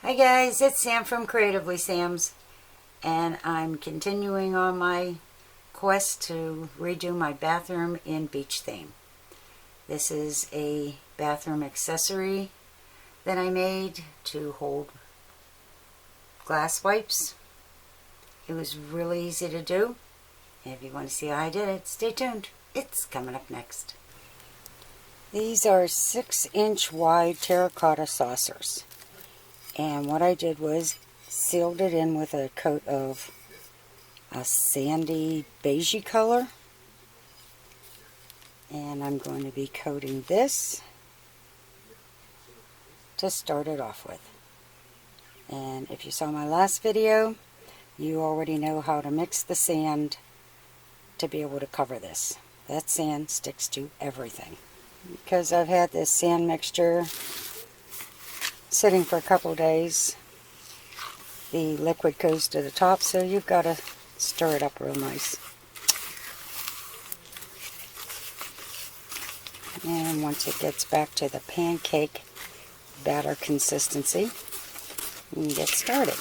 Hi guys, it's Sam from Creatively Sam's, and I'm continuing on my quest to redo my bathroom in beach theme. This is a bathroom accessory that I made to hold glass wipes. It was really easy to do. If you want to see how I did it, stay tuned. It's coming up next. These are 6-inch wide terracotta saucers. And what I did was sealed it in with a coat of a sandy beigey color. And I'm going to be coating this to start it off with. And if you saw my last video, you already know how to mix the sand to be able to cover this. That sand sticks to everything. Because I've had this sand mixture sitting for a couple of days, the liquid goes to the top, so you've got to stir it up real nice. And once it gets back to the pancake batter consistency, you can get started.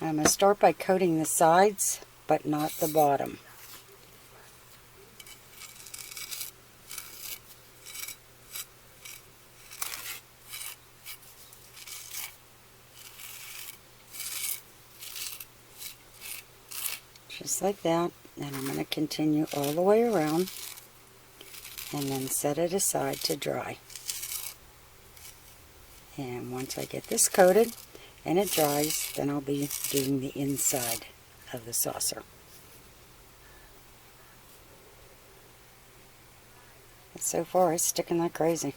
I'm going to start by coating the sides, but not the bottom. Just like that, and I'm going to continue all the way around and then set it aside to dry. And once I get this coated and it dries, then I'll be doing the inside of the saucer. But so far it's sticking like crazy.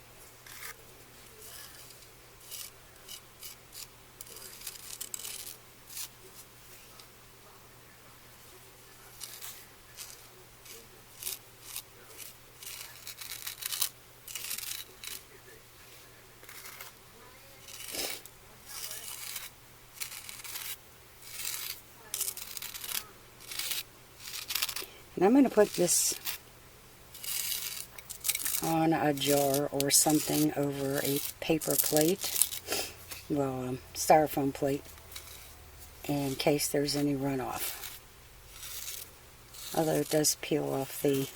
And I'm going to put this on a jar or something over a paper plate, well, styrofoam plate, in case there's any runoff. Although it does peel off the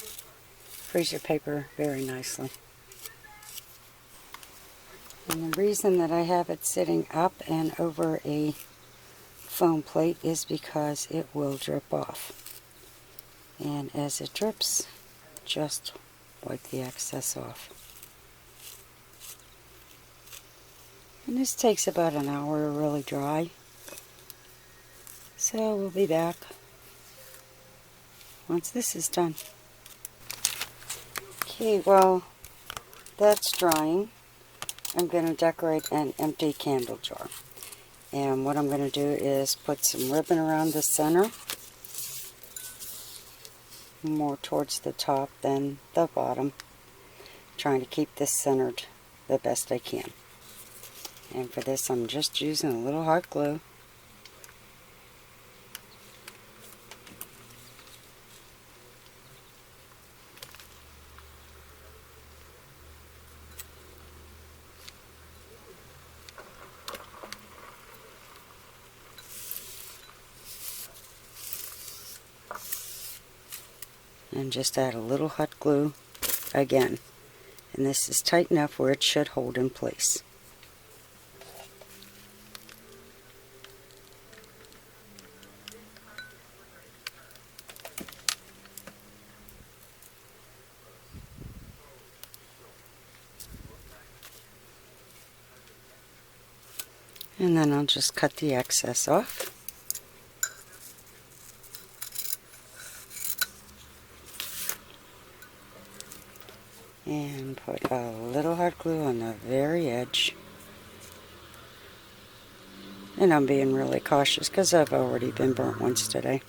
freezer paper very nicely. And the reason that I have it sitting up and over a foam plate is because it will drip off. And as it drips, just wipe the excess off. And this takes about an hour to really dry. So we'll be back once this is done. Okay, well, that's drying. I'm going to decorate an empty candle jar. And what I'm going to do is put some ribbon around the center, more towards the top than the bottom, trying to keep this centered the best I can. And for this I'm just using a little hot glue. And just add a little hot glue again. And this is tight enough where it should hold in place. And then I'll just cut the excess off. And put a little hot glue on the very edge. And I'm being really cautious because I've already been burnt once today.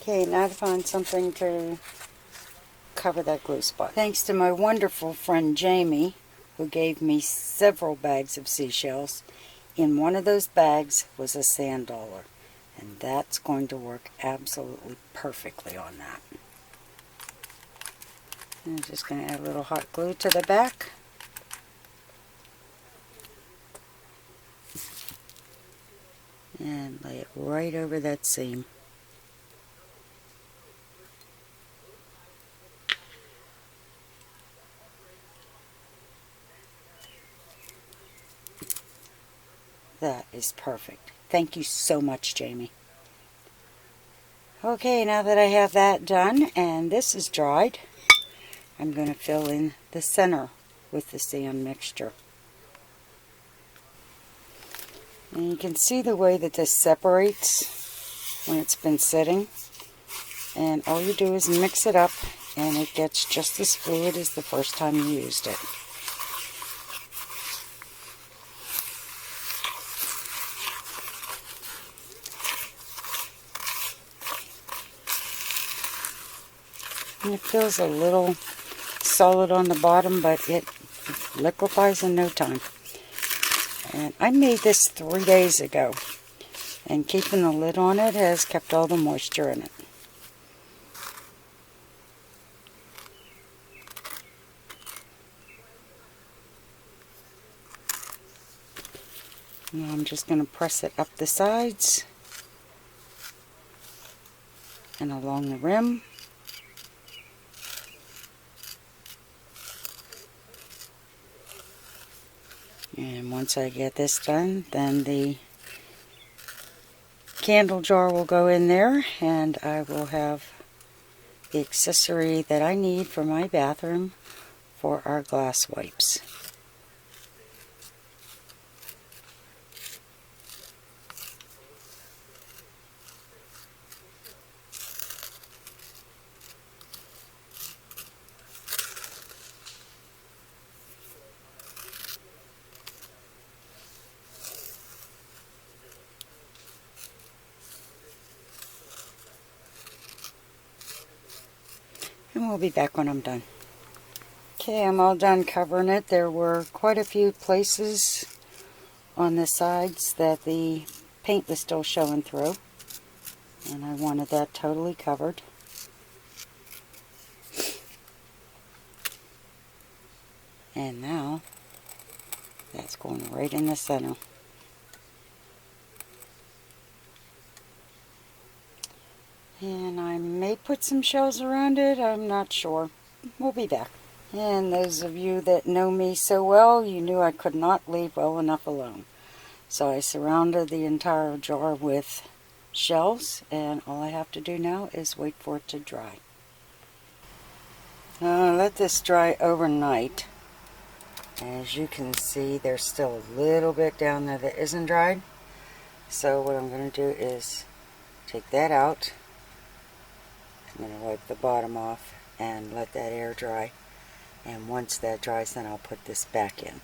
Okay, now to find something to cover that glue spot. Thanks to my wonderful friend Jamie, who gave me several bags of seashells. In one of those bags was a sand dollar, and that's going to work absolutely perfectly on that. I'm just going to add a little hot glue to the back. And lay it right over that seam. That is perfect. Thank you so much, Jamie. Okay, now that I have that done and this is dried, I'm going to fill in the center with the sand mixture. And you can see the way that this separates when it's been sitting. And all you do is mix it up and it gets just as fluid as the first time you used it. And it feels a little solid on the bottom, but it liquefies in no time. And I made this 3 days ago, and keeping the lid on it has kept all the moisture in it. Now I'm just going to press it up the sides and along the rim. And once I get this done, then the candle jar will go in there, and I will have the accessory that I need for my bathroom for our glass wipes. And we'll be back when I'm done. Okay, I'm all done covering it. There were quite a few places on the sides that the paint was still showing through, and I wanted that totally covered. And now that's going right in the center. And I may put some shells around it, I'm not sure. We'll be back. And those of you that know me so well, you knew I could not leave well enough alone. So I surrounded the entire jar with shells, and all I have to do now is wait for it to dry. Now let this dry overnight. As you can see, there's still a little bit down there that isn't dried. So what I'm going to do is take that out. I'm going to wipe the bottom off and let that air dry. And once that dries, then I'll put this back in.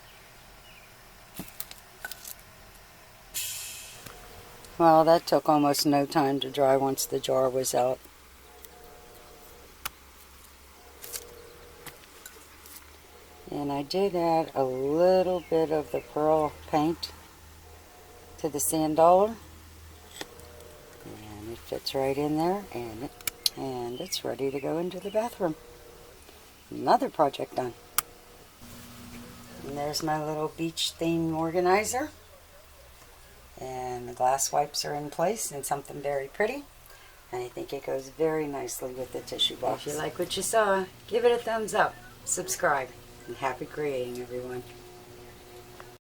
Well, that took almost no time to dry once the jar was out. And I did add a little bit of the pearl paint to the sand dollar. And it fits right in there, and it's ready to go into the bathroom. Another project done. And there's my little beach theme organizer. And the glass wipes are in place in something very pretty. And I think it goes very nicely with the tissue box. If you like what you saw, give it a thumbs up, subscribe, and happy creating, everyone.